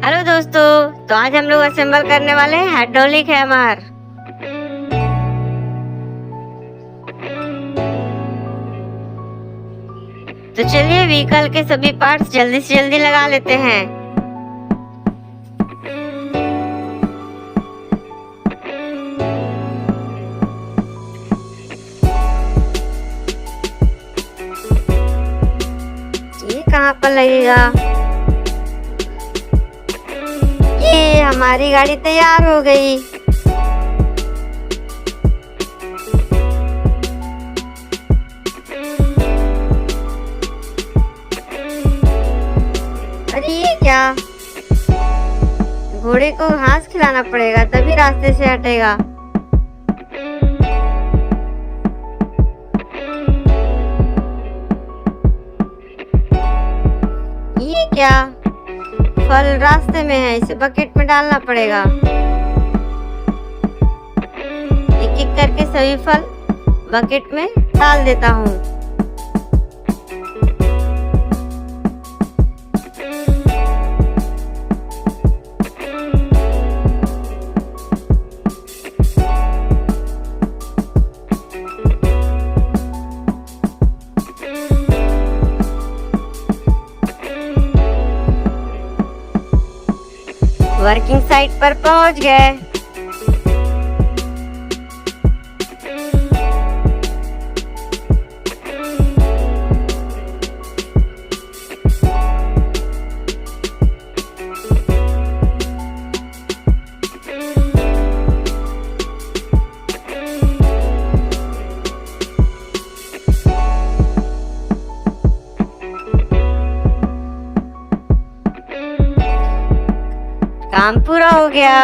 Hello दोस्तों, तो आज हम लोग असेंबल करने वाले हैं हाइड्रोलिक हैमर। तो चलिए व्हीकल के सभी पार्ट्स जल्दी से जल्दी लगा लेते हैं। ये कहाँ पर लगेगा? ये हमारी गाड़ी तैयार हो गई। अरे ये क्या? घोड़े को घास खिलाना पड़ेगा तभी रास्ते से हटेगा। ये क्या? फल रास्ते में है, इसे बकेट में डालना पड़ेगा। एक एक करके सभी फल बकेट में डाल देता हूँ। वर्किंग साइट पर पहुंच गए। काम पूरा हो गया।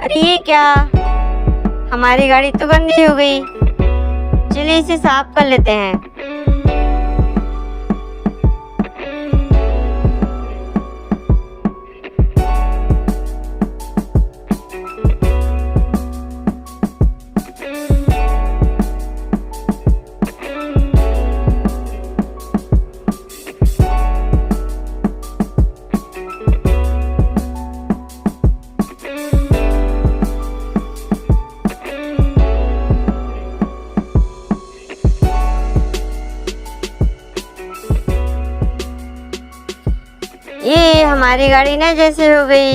अरे ये क्या? हमारी गाड़ी तो गंदी हो गई। चलिए इसे साफ कर लेते हैं। ये हमारी गाड़ी ना जैसे हो गई।